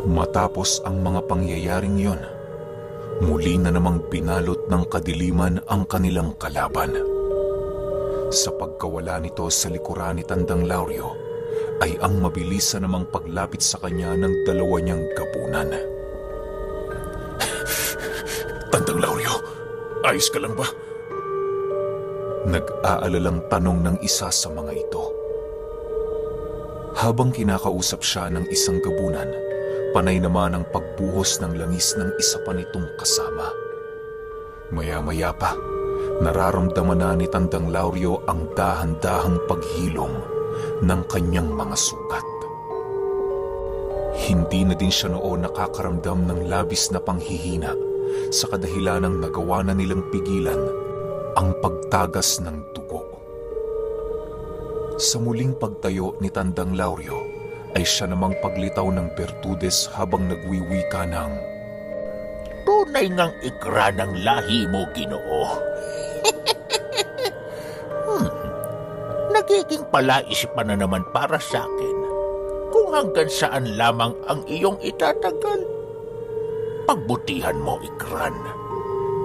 Matapos ang mga pangyayaring yon, muli na namang binalot ng kadiliman ang kanilang kalaban. Sa pagkawala nito sa likuran ni Tandang Lauryo, ay ang mabilis na namang paglapit sa kanya ng dalawa niyang gabunan. Tandang Lauryo, ayos ka lang ba? Nag-aalalang tanong ng isa sa mga ito. Habang kinakausap siya ng isang gabunan, panay naman ang pagbuhos ng langis ng isa pa nitong kasama. Maya-maya pa, nararamdaman na ni Tandang Lauryo ang dahan-dahang paghilom ng kanyang mga sugat. Hindi na din siya noon nakakaramdam ng labis na panghihina sa kadahilanang nagawa na nilang pigilan ang pagtagas ng dugo. Sa muling pagtayo ni Tandang Lauryo, ay siya namang paglitaw ng Bertudes habang nagwiwika ng, "Tunay ngang ikra ng lahi mo, Ginoo." Nagiging palaisip pa na naman para sa akin kung hanggang saan lamang ang iyong itatagal. Pagbutihan mo, Ikran,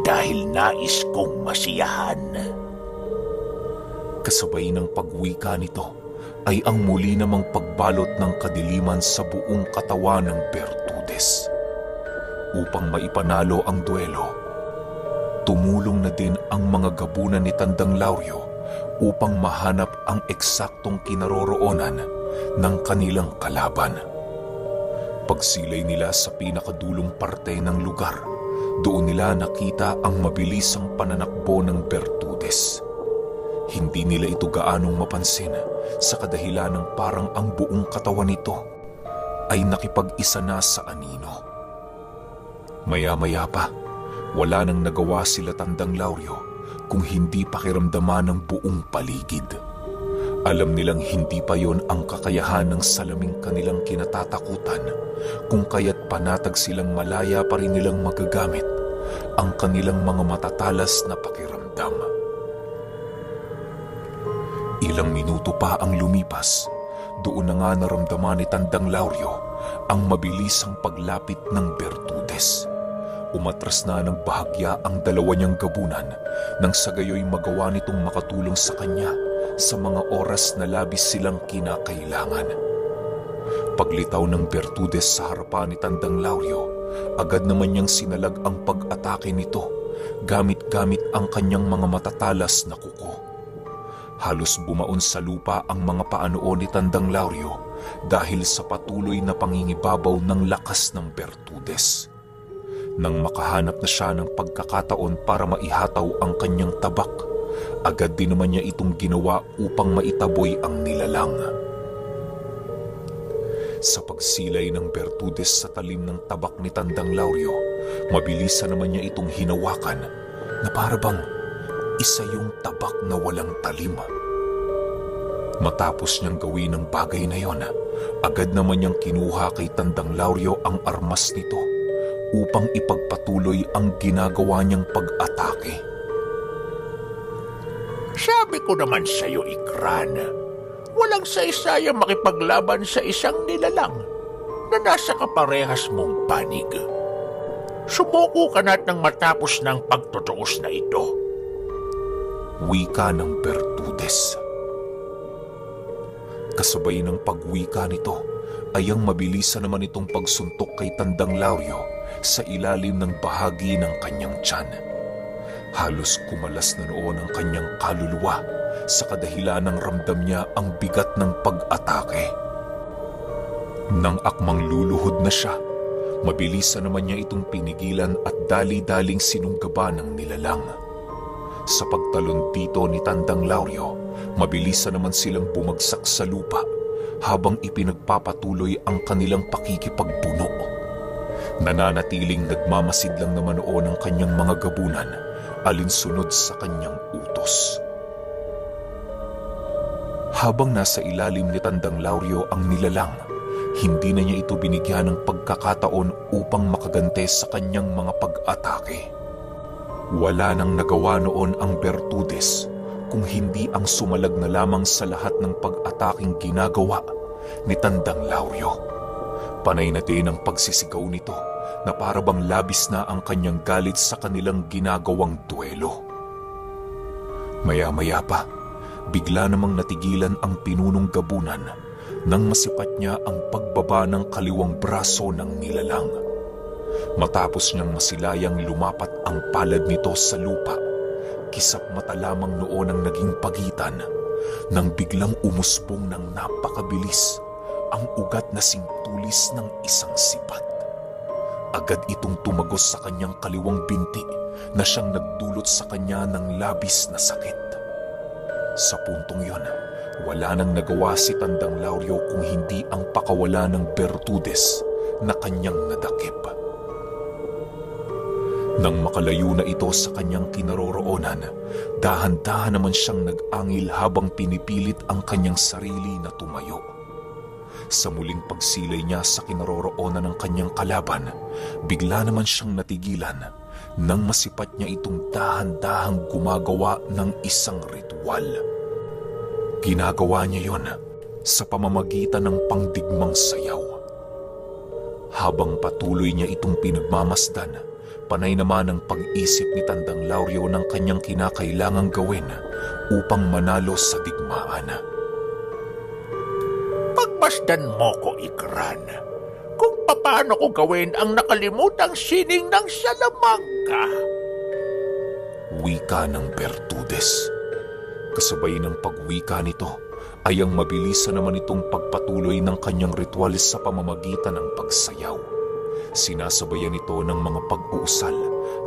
dahil nais kong masiyahan. Kasabay ng pagwika nito ay ang muli namang pagbalot ng kadiliman sa buong katawan ng Bertudes. Upang maipanalo ang duelo, tumulong na din ang mga gabunan ni Tandang Lauryo upang mahanap ang eksaktong kinaroroonan ng kanilang kalaban. Pagsilay nila sa pinakadulong parte ng lugar, doon nila nakita ang mabilisang pananakbo ng Bertudes. Hindi nila ito gaanong mapansin sa kadahilan ng parang ang buong katawan nito ay nakipag-isa na sa anino. Maya-maya pa, wala nang nagawa sila Tandang Lauryo kung hindi pakiramdaman ng buong paligid. Alam nilang hindi pa yon ang kakayahan ng salaming kanilang kinatatakutan, kung kaya't panatag silang malaya pa rin nilang magagamit ang kanilang mga matatalas na pakiramdam. Ilang minuto pa ang lumipas, doon na nga naramdaman ni Tandang Lauryo ang mabilisang paglapit ng Bertudes. Umatras na ng bahagya ang dalawa niyang gabunan nang sa gayoy magawa nitong makatulong sa kanya sa mga oras na labis silang kinakailangan. Paglitaw ng Bertudes sa harapan ni Tandang Lauryo, agad naman niyang sinalag ang pag-atake nito gamit-gamit ang kanyang mga matatalas na kuko. Halos bumaon sa lupa ang mga paanoo ni Tandang Lauryo dahil sa patuloy na pangingibabaw ng lakas ng Bertudes. Nang makahanap na siya ng pagkakataon para maihataw ang kanyang tabak, agad din naman niya itong ginawa upang maitaboy ang nilalang. Sa pagsilay ng Bertudes sa talim ng tabak ni Tandang Lauryo, mabilisan naman niya itong hinawakan na para bang isa yung tabak na walang talim. Matapos niyang gawin ang bagay na yon, agad naman niyang kinuha kay Tandang Lauryo ang armas nito upang ipagpatuloy ang ginagawa niyang pag-atake. Sabi ko naman sa iyo, Ikran, walang saysayang makipaglaban sa isang nilalang na nasa kaparehas mong panig. Sumuko ka na't nang matapos ng pagtutuos na ito. Wika ng Bertudes. Kasabay ng pagwika nito ay ang mabilisan naman itong pagsuntok kay Tandang Lauryo sa ilalim ng bahagi ng kanyang tiyan. Halos kumalas na noon ang kanyang kaluluwa sa kadahilanang ramdam niya ang bigat ng pag-atake. Nang akmang luluhod na siya, mabilisan naman niya itong pinigilan at dali-daling sinunggaban ng nilalang. Sa pagtalon dito ni Tandang Lauryo, mabilisan naman silang bumagsak sa lupa habang ipinagpapatuloy ang kanilang pakikipagbuno. Nananatiling nagmamasid lang naman noon ang kanyang mga gabunan alinsunod sa kanyang utos. Habang nasa ilalim ni Tandang Lauryo ang nilalang, hindi na niya ito binigyan ng pagkakataon upang makagante sa kanyang mga pag-atake. Wala nang nagawa noon ang Bertudes kung hindi ang sumalag na lamang sa lahat ng pag-ataking ginagawa ni Tandang Lauryo. Panay na din ang pagsisigaw nito na para bang labis na ang kanyang galit sa kanilang ginagawang duelo. Maya-maya pa, bigla namang natigilan ang pinunong gabunan nang masipat niya ang pagbaba ng kaliwang braso ng nilalang. Matapos niyang masilayang lumapat ang palad nito sa lupa, kisap mata lamang noon ang naging pagitan nang biglang umusbong ng napakabilis ang ugat na singtulis ng isang sipat. Agad itong tumagos sa kanyang kaliwang binti na siyang nagdulot sa kanya ng labis na sakit. Sa puntong yon, wala nang nagawa si Tandang Lauryo kung hindi ang pakawala ng Bertudes na kanyang nadakip. Nang makalayo na ito sa kanyang kinaroroonan, dahan-dahan naman siyang nag-angil habang pinipilit ang kanyang sarili na tumayo. Sa muling pagsilay niya sa kinaroroonan ng kanyang kalaban, bigla naman siyang natigilan nang masipat niya itong dahan-dahang gumagawa ng isang ritual. Ginagawa niya yon sa pamamagitan ng pangdigmang sayaw. Habang patuloy niya itong pinagmamasdan, panay naman ang pag-isip ni Tandang Lauryo ng kanyang kinakailangang gawin upang manalo sa digmaan. Pagmasdan mo ko, Ikran, kung paano ko gawin ang nakalimutang sining ng Salamanca. Wika ng Bertudes. Kasabay ng pagwika nito ay ang mabilisan naman itong pagpatuloy ng kanyang ritual sa pamamagitan ng pagsayaw. Sinasabayan ito ng mga pag-uusal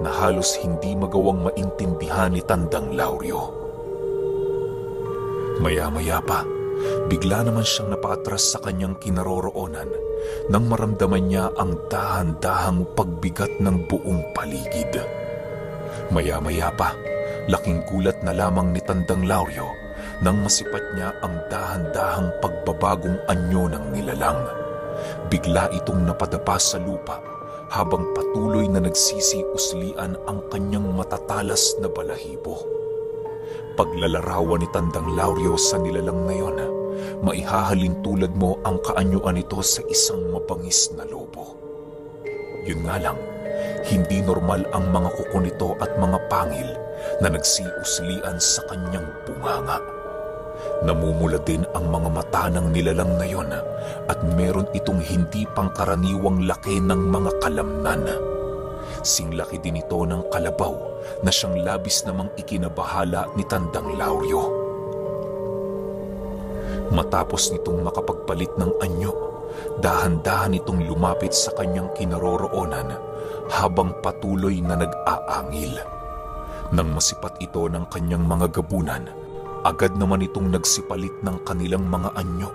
na halos hindi magawang maintindihan ni Tandang Lauryo. Maya-maya pa, bigla naman siyang napaatras sa kanyang kinaroroonan nang maramdaman niya ang dahan-dahang pagbigat ng buong paligid. Maya-maya pa, laking gulat na lamang ni Tandang Lauryo nang masipat niya ang dahan-dahang pagbabagong anyo ng nilalang. Bigla itong napadapa sa lupa habang patuloy na nagsisiuslian ang kanyang matatalas na balahibo. Paglalarawan ni Tandang Lauryo sa nilalang na yon, maihahalin tulad mo ang kaanyuan nito sa isang mabangis na lobo. Yun nga lang, hindi normal ang mga kuko nito at mga pangil na nagsiuslian sa kanyang bunganga. Namumula din ang mga mata ng nilalang na yon at meron itong hindi pangkaraniwang laki ng mga kalamnan. Singlaki din ito ng kalabaw na siyang labis namang ikinabahala ni Tandang Lauryo. Matapos nitong makapagpalit ng anyo, dahan-dahan itong lumapit sa kanyang kinaroroonan habang patuloy na nag-aangil. Nang masipat ito ng kanyang mga gabunan, agad naman itong nagsipalit ng kanilang mga anyo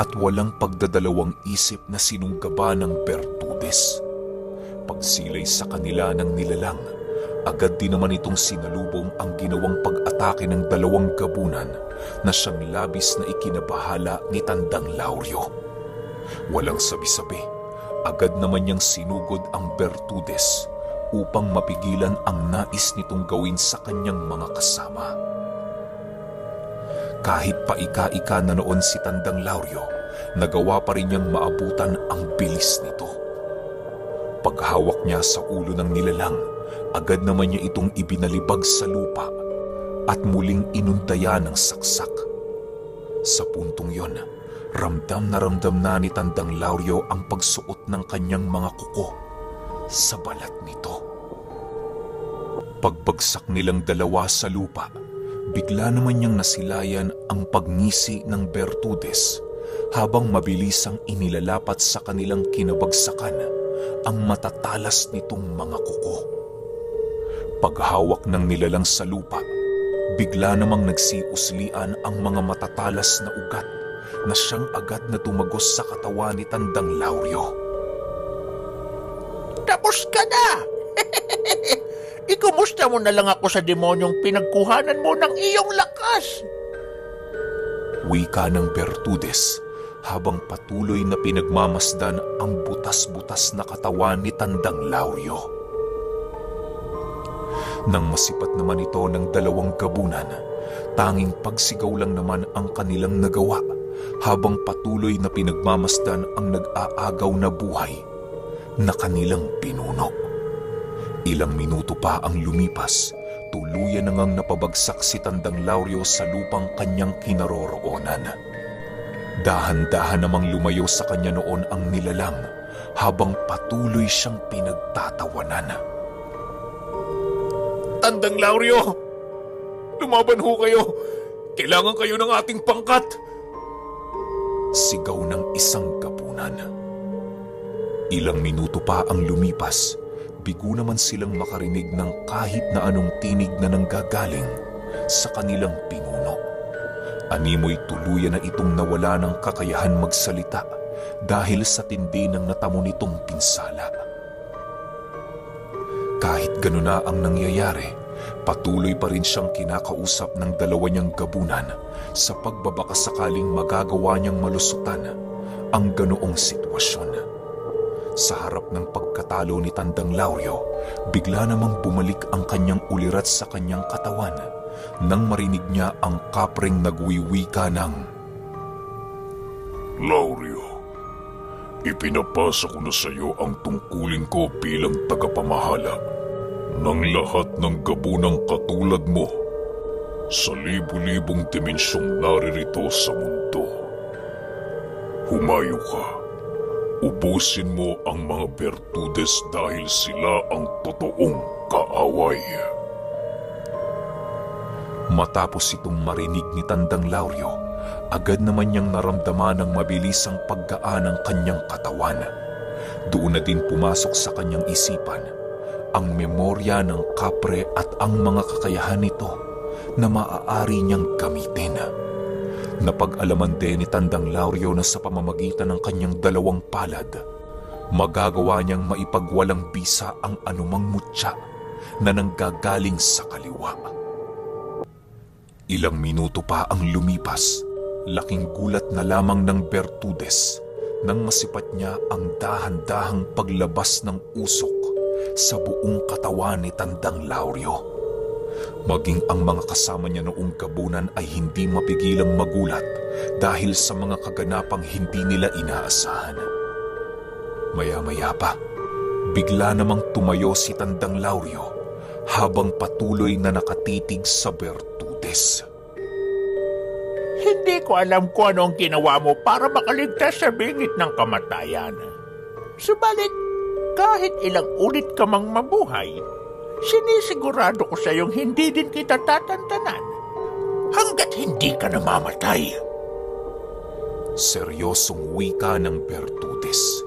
at walang pagdadalawang isip na sinunggaba ng Bertudes. Pagsilay sa kanila ng nilalang, agad din naman itong sinalubong ang ginawang pag-atake ng dalawang gabunan na siyang labis na ikinabahala ni Tandang Lauryo. Walang sabi-sabi, agad naman niyang sinugod ang Bertudes upang mapigilan ang nais nitong gawin sa kanyang mga kasama. Kahit paika-ika na noon si Tandang Lauryo, nagawa pa rin niyang maabutan ang bilis nito. Paghawak niya sa ulo ng nilalang, agad naman niya itong ibinalibag sa lupa at muling inuntaya ng saksak. Sa puntong yon, ramdam na ni Tandang Lauryo ang pagsuot ng kanyang mga kuko sa balat nito. Pagbagsak nilang dalawa sa lupa, bigla naman niyang nasilayan ang pagngisi ng Bertudes habang mabilisang inilalapat sa kanilang kinabagsakan ang matatalas nitong mga kuko. Paghawak ng nilalang sa lupa, bigla namang nagsiuslian ang mga matatalas na ugat na siyang agad na tumagos sa katawan ni Tandang Lauryo. Tapos ka na! Ikumusta mo na lang ako sa demonyong pinagkuhanan mo ng iyong lakas. Wika ng Bertudes habang patuloy na pinagmamasdan ang butas-butas na katawan ni Tandang Lauryo. Nang masipat naman ito ng dalawang gabunan, tanging pagsigaw lang naman ang kanilang nagawa habang patuloy na pinagmamasdan ang nag-aagaw na buhay na kanilang pinuno. Ilang minuto pa ang lumipas, tuluyan na ngang napabagsak si Tandang Lauryo sa lupang kanyang kinaroroonan. Dahan-dahan namang lumayo sa kanya noon ang nilalang habang patuloy siyang pinagtatawanan. Tandang Lauryo! Lumaban ho kayo! Kailangan kayo ng ating pangkat! Sigaw ng isang gabunan. Ilang minuto pa ang lumipas, bigo naman silang makarinig ng kahit na anong tinig na nanggagaling sa kanilang pinuno. Animoy tuluyan na itong nawala ng kakayahan magsalita dahil sa tindi ng natamo nitong pinsala. Kahit gano'n na ang nangyayari, patuloy pa rin siyang kinakausap ng dalawa niyang gabunan sa pagbabaka sakaling magagawa niyang malusutan ang ganoong sitwasyon. Sa harap ng pagkatalo ni Tandang Lauryo, bigla namang bumalik ang kanyang ulirat sa kanyang katawan nang marinig niya ang kapreng nagwiwika ng, Lauryo, ipinapasa ko na sa iyo ang tungkulin ko bilang tagapamahala ng lahat ng gabunang katulad mo sa libu-libong dimensyong naririto sa mundo. Humayo ka. Ubusin mo ang mga Bertudes dahil sila ang totoong kaaway. Matapos itong marinig ni Tandang Lauryo, agad naman niyang naramdaman ng mabilisang paggaan ng kanyang katawan. Doon na din pumasok sa kanyang isipan ang memorya ng kapre at ang mga kakayahan nito na maaari niyang gamitin. Napag-alaman din ni Tandang Lauryo na sa pamamagitan ng kanyang dalawang palad, magagawa niyang maipagwalang bisa ang anumang mutya na nanggagaling sa kaliwa. Ilang minuto pa ang lumipas, laking gulat na lamang ng Bertudes nang masipat niya ang dahan-dahang paglabas ng usok sa buong katawan ni Tandang Lauryo. Maging ang mga kasama niya noong gabunan ay hindi mapigilang magulat dahil sa mga kaganapang hindi nila inaasahan. Maya-maya pa, bigla namang tumayo si Tandang Lauryo habang patuloy na nakatitig sa Bertudes. Hindi ko alam kung ano ang ginawa mo para makaligtas sa bingit ng kamatayan. Subalit, kahit ilang ulit ka mang mabuhay, sinisigurado ko sa iyong hindi din kita tatantanan hanggat hindi ka namamatay. Seryosong wika ng Bertudes.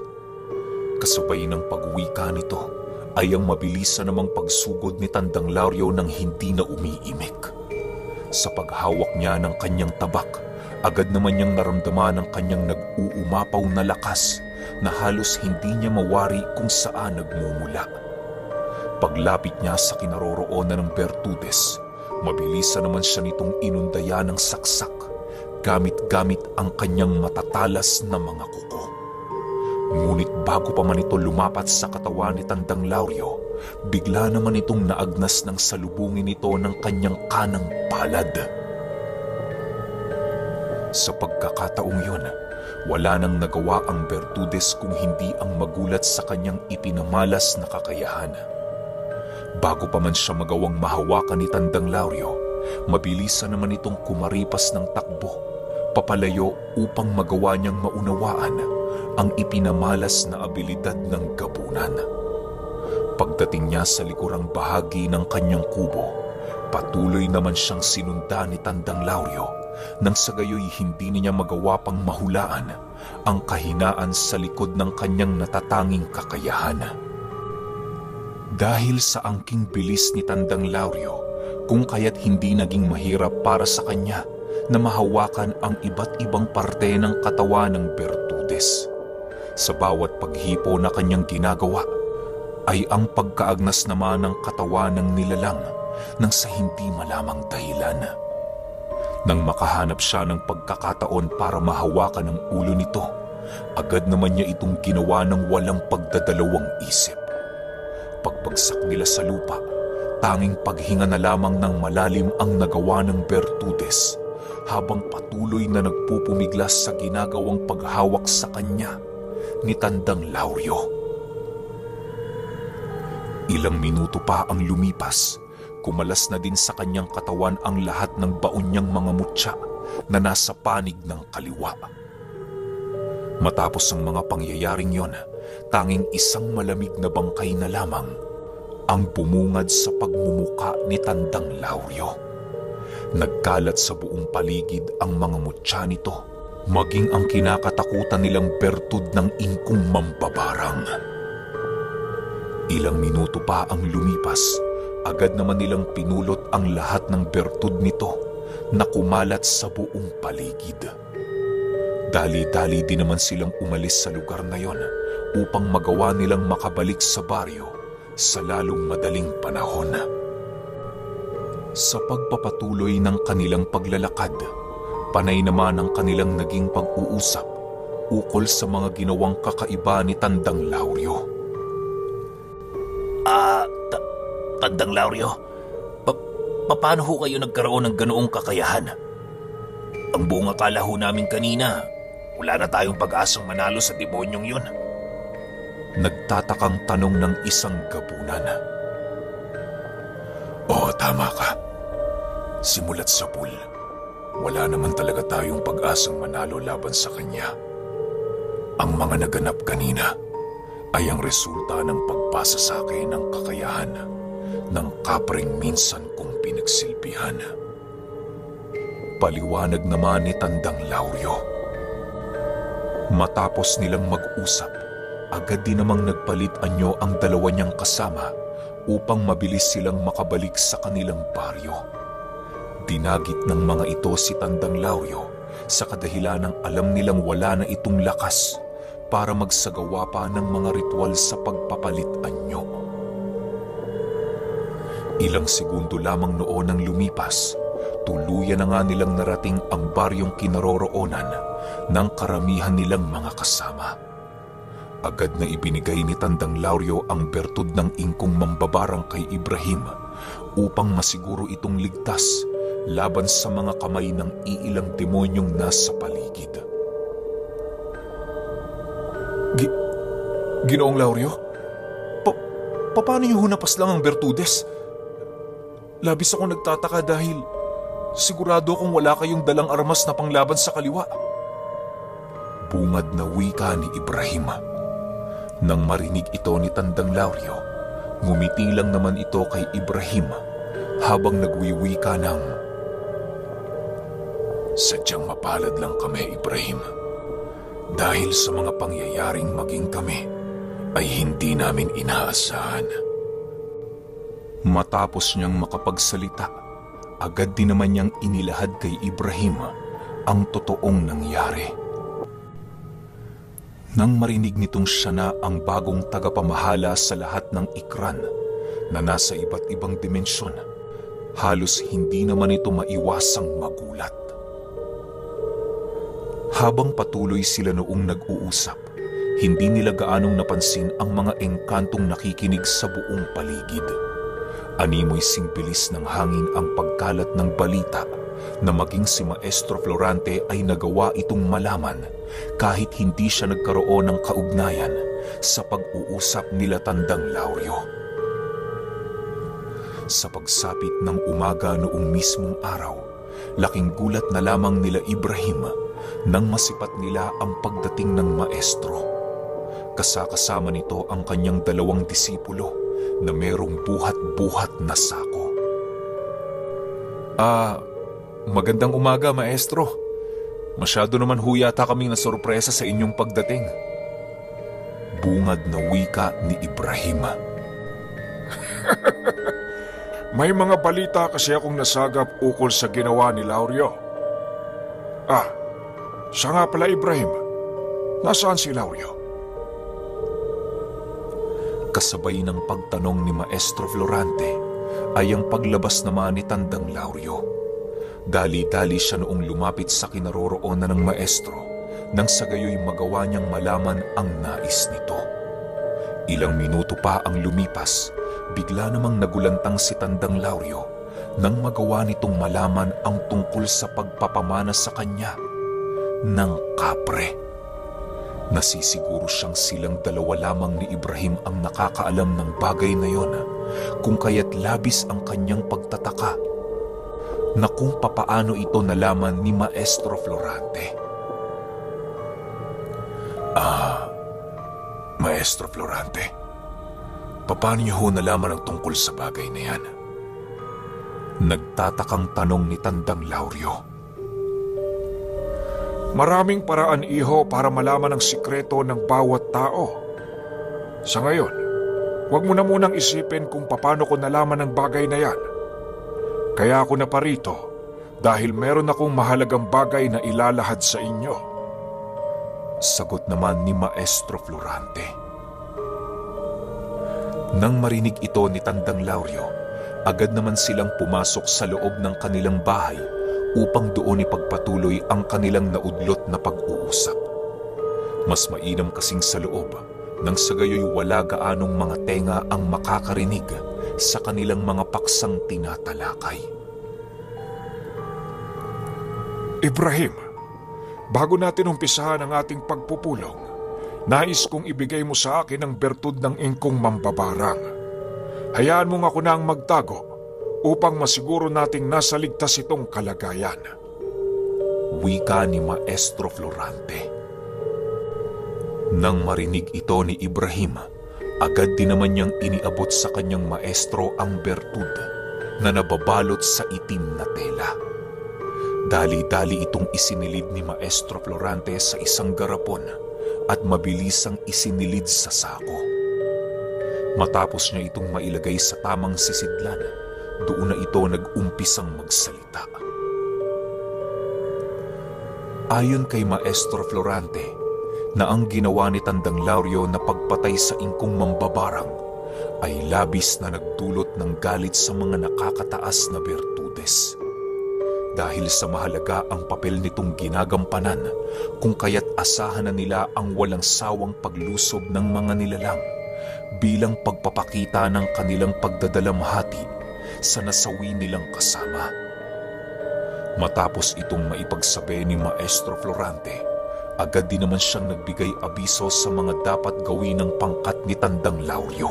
Kasabay ng pagwika nito ay ang mabilisan namang pagsugod ni Tandang Lauryo nang hindi na umiimik. Sa paghawak niya ng kanyang tabak, agad naman niyang naramdaman ang kanyang nag-uumapaw na lakas na halos hindi niya mawari kung saan nagmumula. Paglapit niya sa kinaroroonan ng Bertudes, mabilisan naman siya nitong inundaya ng saksak, gamit-gamit ang kanyang matatalas na mga kuko. Ngunit bago pa man ito lumapat sa katawan ni Tandang Lauryo, bigla naman itong naagnas ng salubungin nito ng kanyang kanang palad. Sa pagkakataong yun, wala nang nagawa ang Bertudes kung hindi ang magulat sa kanyang ipinamalas na kakayahan. Bago pa man siya magawang mahawakan ni Tandang Lauryo, mabilisan naman itong kumaripas ng takbo, papalayo upang magawa niyang maunawaan ang ipinamalas na abilidad ng gabunan. Pagdating niya sa likurang bahagi ng kanyang kubo, patuloy naman siyang sinundan ni Tandang Lauryo nang sa gayoy hindi niya magawa pang mahulaan ang kahinaan sa likod ng kanyang natatanging kakayahan. Dahil sa angking bilis ni Tandang Lauryo, kung kaya't hindi naging mahirap para sa kanya na mahawakan ang iba't ibang parte ng katawan ng Bertudes. Sa bawat paghipo na kanyang ginagawa, ay ang pagkaagnas naman ng katawan ng nilalang nang sa hindi malamang dahilan. Nang makahanap siya ng pagkakataon para mahawakan ang ulo nito, agad naman niya itong ginawa ng walang pagdadalawang isip. Pagbagsak nila sa lupa, tanging paghinga na lamang ng malalim ang nagawa ng Bertudes habang patuloy na nagpupumiglas sa ginagawang paghawak sa kanya ni Tandang Lauryo. Ilang minuto pa ang lumipas, kumalas na din sa kanyang katawan ang lahat ng baon niyang mga mutya na nasa panig ng kaliwa. Matapos ang mga pangyayaring yon, tanging isang malamig na bangkay na lamang ang bumungad sa pagmumuka ni Tandang Lauryo. Nagkalat sa buong paligid ang mga mutya nito, maging ang kinakatakutan nilang bertud ng ingkong mambabarang. Ilang minuto pa ang lumipas, agad naman nilang pinulot ang lahat ng bertud nito na kumalat sa buong paligid. Dali-dali din naman silang umalis sa lugar na yon upang magawa nilang makabalik sa baryo sa lalong madaling panahon. Sa pagpapatuloy ng kanilang paglalakad, panay naman ang kanilang naging pag-uusap ukol sa mga ginawang kakaiba ni Tandang Lauryo. Tandang Lauryo, paano ho kayo nagkaroon ng ganoong kakayahan? Ang buong akala ho namin kanina, wala na tayong pag-asang manalo sa demonyong yun. Nagtatakang tanong ng isang gabunan. Oo, tama ka. Simulat sa pool, wala naman talaga tayong pag-asang manalo laban sa kanya. Ang mga naganap kanina ay ang resulta ng pagpasa sa akin ng kakayahan ng kapring minsan kong pinagsilbihan. Paliwanag naman ni Tandang Lauryo. Matapos nilang mag-usap, agad din namang nagpalit anyo ang dalawa niyang kasama upang mabilis silang makabalik sa kanilang baryo. Dinagit ng mga ito si Tandang Lauryo sa kadahilan ng alam nilang wala na itong lakas para magsagawa pa ng mga ritual sa pagpapalit anyo. Ilang segundo lamang noon ang lumipas, tuluyan na nga nilang narating ang baryong kinaroroonan ng karamihan nilang mga kasama. Agad na ibinigay ni Tandang Lauryo ang bertud ng ingkong mambabarang kay Ibrahim upang masiguro itong ligtas laban sa mga kamay ng iilang demonyong nasa paligid. Ginoong Lauryo, paano niyo hunapas lang ang bertudes? Labis ako nagtataka dahil sigurado akong wala kayong dalang armas na panglaban sa kaliwa. Bungad na wika ni Ibrahim. Nang marinig ito ni Tandang Lauryo, ngumiti lang naman ito kay Ibrahim habang nagwiwika ng, sadyang mapalad lang kami, Ibrahim. Dahil sa mga pangyayaring maging kami ay hindi namin inaasahan. Matapos niyang makapagsalita, agad din naman niyang inilahad kay Ibrahim ang totoong nangyari. Nang marinig nitong siya na ang bagong tagapamahala sa lahat ng Ikran na nasa iba't ibang dimensyon, halos hindi naman ito maiwasang magulat. Habang patuloy sila noong nag-uusap, hindi nila gaanong napansin ang mga engkantong nakikinig sa buong paligid. Animoy singbilis ng hangin ang pagkalat ng balita na maging si Maestro Florante ay nagawa itong malaman kahit hindi siya nagkaroon ng kaugnayan sa pag-uusap nila Tandang Lauryo. Sa pagsapit ng umaga noong mismong araw, laking gulat na lamang nila Ibrahim nang masipat nila ang pagdating ng maestro. Kasakasama nito ang kanyang 2 disipulo na merong buhat-buhat na sako. Magandang umaga, maestro. Masyado naman ho yata kaming nasorpresa sa inyong pagdating. Bungad na wika ni Ibrahim. May mga balita kasi akong nasagap ukol sa ginawa ni Lauryo. Siya nga pala, Ibrahim. Nasaan si Lauryo? Kasabay ng pagtanong ni Maestro Florante ay ang paglabas naman ni Tandang Lauryo. Dali-dali siya noong lumapit sa kinaroroonan ng maestro nang sa gayoy magawa niyang malaman ang nais nito. Ilang minuto pa ang lumipas, bigla namang nagulantang si Tandang Lauryo nang magawa nitong malaman ang tungkol sa pagpapamana sa kanya ng kapre. Nasisiguro siyang silang dalawa lamang ni Ibrahim ang nakakaalam ng bagay na yon, kung kaya't labis ang kanyang pagtataka na kung papaano ito nalaman ni Maestro Florante. Maestro Florante, paano niyo ho nalaman ang tungkol sa bagay na yan? Nagtatakang tanong ni Tandang Lauryo. Maraming paraan, iho, para malaman ang sikreto ng bawat tao. Sa ngayon, huwag mo na munang isipin kung paano ko nalaman ang bagay na yan. Kaya ako naparito dahil meron akong mahalagang bagay na ilalahad sa inyo. Sagot naman ni Maestro Florante. Nang marinig ito ni Tandang Lauryo, agad naman silang pumasok sa loob ng kanilang bahay upang doon ipagpatuloy ang kanilang naudlot na pag-uusap. Mas mainam kasing sa loob nang sa gayoy wala gaanong mga tenga ang makakarinig sa kanilang mga paksang tinatalakay. Ibrahim, bago natin umpisahan ang ating pagpupulong, nais kong ibigay mo sa akin ang bertud ng ingkong mambabarang. Hayaan mo nga ako na ang magtago upang masiguro nating nasa ligtas itong kalagayan. Wika ni Maestro Florante. Nang marinig ito ni Ibrahim, agad din naman niyang iniabot sa kanyang maestro ang bertud na nababalot sa itim na tela. Dali-dali itong isinilid ni Maestro Florante sa isang garapon at mabilisang isinilid sa sako. Matapos niya itong mailagay sa tamang sisidlan, doon na ito nag-umpisang magsalita. Ayon kay Maestro Florante, na ang ginawa ni Tandang Lauryo na pagpatay sa ingkong mambabarang ay labis na nagdulot ng galit sa mga nakakataas na bertudes. Dahil sa mahalaga ang papel nitong ginagampanan, kung kaya't asahan na nila ang walang sawang paglusob ng mga nilalang bilang pagpapakita ng kanilang pagdadalamhati sa nasawi nilang kasama. Matapos itong maipagsabi ni Maestro Florante, agad din naman siyang nagbigay abiso sa mga dapat gawin ng pangkat ni Tandang Lauryo.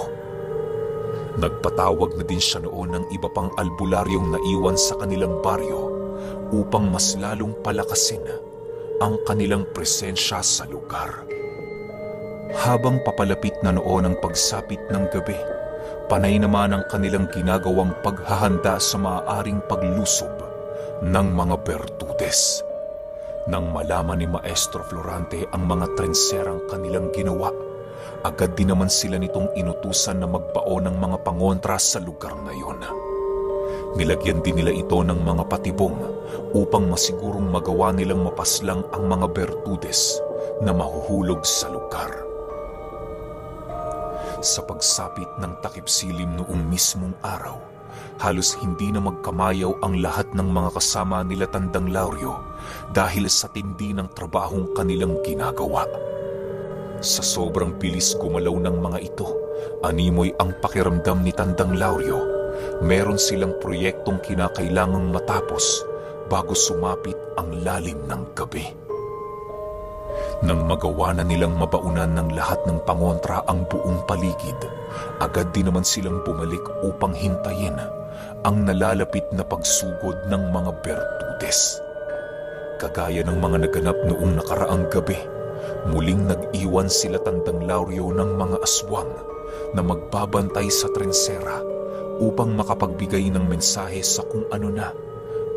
Nagpatawag na din siya noon ng iba pang albularyong naiwan sa kanilang baryo upang mas lalong palakasin ang kanilang presensya sa lugar. Habang papalapit na noon ang pagsapit ng gabi, panay naman ang kanilang ginagawang paghahanda sa maaaring paglusob ng mga bertudes. Nang malaman ni Maestro Florante ang mga trenserang kanilang ginawa, agad din naman sila nitong inutusan na magbao ng mga pangontra sa lugar na yon. Nilagyan din nila ito ng mga patibong upang masigurong magawa nilang mapaslang ang mga bertudes na mahuhulog sa lugar. Sa pagsapit ng takip-silim noong mismong araw, halos hindi na magkamayaw ang lahat ng mga kasama nila Tandang Lauryo dahil sa tindi ng trabahong kanilang ginagawa. Sa sobrang bilis gumalaw ng mga ito, animoy ang pakiramdam ni Tandang Lauryo. Meron silang proyektong kinakailangang matapos bago sumapit ang lalim ng gabi. Nang magawa na nilang mabaunan ng lahat ng pangontra ang buong paligid, agad din naman silang bumalik upang hintayin ang nalalapit na pagsugod ng mga bertudes. Kagaya ng mga naganap noong nakaraang gabi, muling nag-iwan sila Tandang Lauryo ng mga aswang na magbabantay sa trensera upang makapagbigay ng mensahe sa kung ano na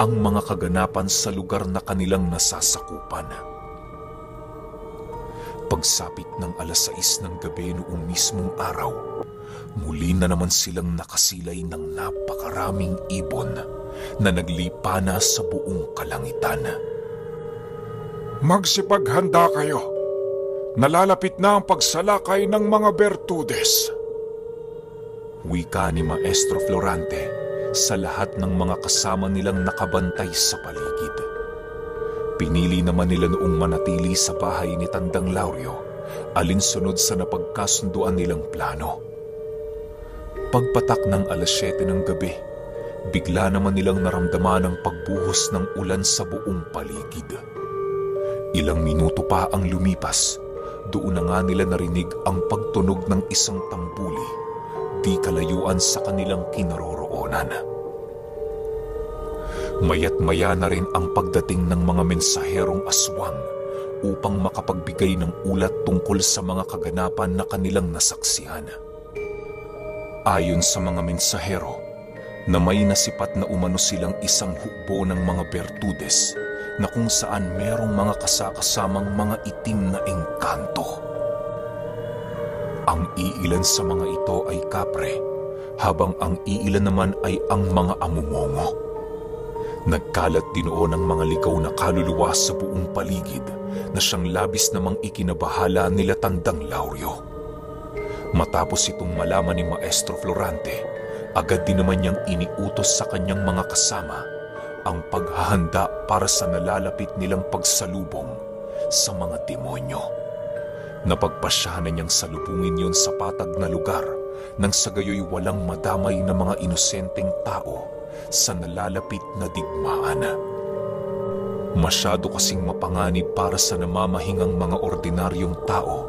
ang mga kaganapan sa lugar na kanilang nasasakupan. Pagsapit ng 6:00 ng gabi noong mismong araw, muli na naman silang nakasilay ng napakaraming ibon na naglipana sa buong kalangitan. Magsipaghanda kayo. Nalalapit na ang pagsalakay ng mga bertudes. Wika ni Maestro Florante sa lahat ng mga kasama nilang nakabantay sa paligid. Pinili naman nila noong manatili sa bahay ni Tandang Lauryo alinsunod sa napagkasunduan nilang plano. Pagpatak ng 7:00 ng gabi, bigla naman nilang naramdaman ang pagbuhos ng ulan sa buong paligid. Ilang minuto pa ang lumipas, doon na nga nila narinig ang pagtunog ng isang tambuli, di kalayuan sa kanilang kinaroroonan. Maya't maya na rin ang pagdating ng mga mensaherong aswang upang makapagbigay ng ulat tungkol sa mga kaganapan na kanilang nasaksihan. Ayon sa mga mensahero, na may nasipat na umano silang isang hukbo ng mga Bertudes na kung saan merong mga kasakasamang mga itim na engkanto. Ang iilan sa mga ito ay kapre, habang ang iilan naman ay ang mga amumongo. Nagkalat din noon ang mga ligaw na kaluluwa sa buong paligid na siyang labis namang ikinabahala nila Tandang Lauryo. Matapos itong malaman ni Maestro Florante, agad din naman niyang iniutos sa kanyang mga kasama ang paghahanda para sa nalalapit nilang pagsalubong sa mga demonyo. Napagpasyahan na niyang salubungin yon sa patag na lugar nang sa gayoy walang madamay na mga inosenteng tao sa nalalapit na digmaan. Masyado kasing mapanganib para sa namamahingang mga ordinaryong tao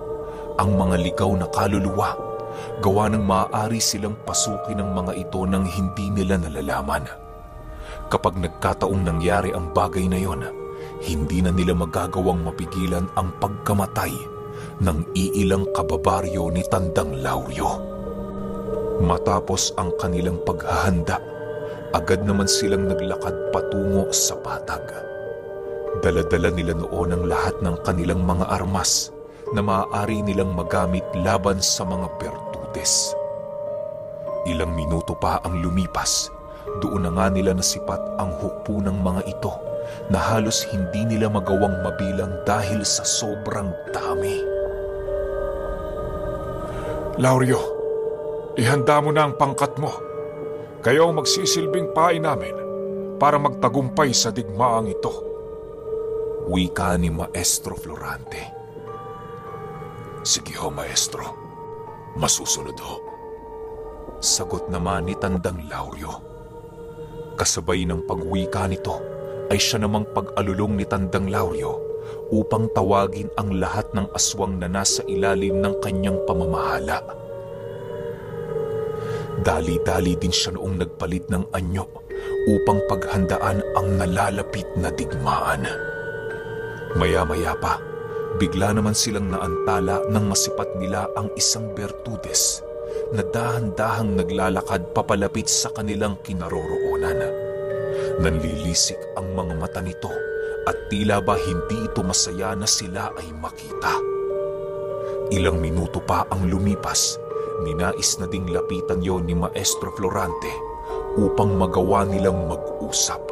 ang mga ligaw na kaluluwa, gawa ng maaari silang pasukin ng mga ito nang hindi nila nalalaman. Kapag nagkataong nangyari ang bagay na yon, hindi na nila magagawang mapigilan ang pagkamatay ng iilang kababaryo ni Tandang Lauryo. Matapos ang kanilang paghahanda, agad naman silang naglakad patungo sa patag. Dala-dala nila noon ang lahat ng kanilang mga armas na maaari nilang magamit laban sa mga Bertudes. Ilang minuto pa ang lumipas, doon na nga nila nasipat ang hukbo ng mga ito na halos hindi nila magawang mabilang dahil sa sobrang dami. Lauryo, ihanda mo na ang pangkat mo. Kayo ang magsisilbing pain namin para magtagumpay sa digmaang ito. Wika ni Maestro Florante. Sige ho, Maestro. Masusunod ho. Sagot naman ni Tandang Lauryo. Kasabay ng pagwika nito ay siya namang pag-alulong ni Tandang Lauryo upang tawagin ang lahat ng aswang na nasa ilalim ng kanyang pamamahala. Dali-dali din siya noong nagpalit ng anyo upang paghandaan ang nalalapit na digmaan. Maya-maya pa, bigla naman silang naantala nang masipat nila ang isang Bertudes na dahan-dahang naglalakad papalapit sa kanilang kinaroroonan. Nanlilisik ang mga mata nito at tila ba hindi ito masaya na sila ay makita. Ilang minuto pa ang lumipas, ninais na ding lapitan yon ni Maestro Florante upang magawa nilang mag-usap.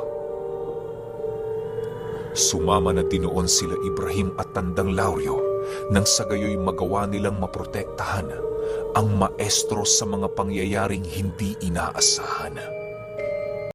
Sumama na din noon sila Ibrahim at Tandang Lauryo nang sa gayoy magawa nilang maprotektahan ang maestro sa mga pangyayaring hindi inaasahan.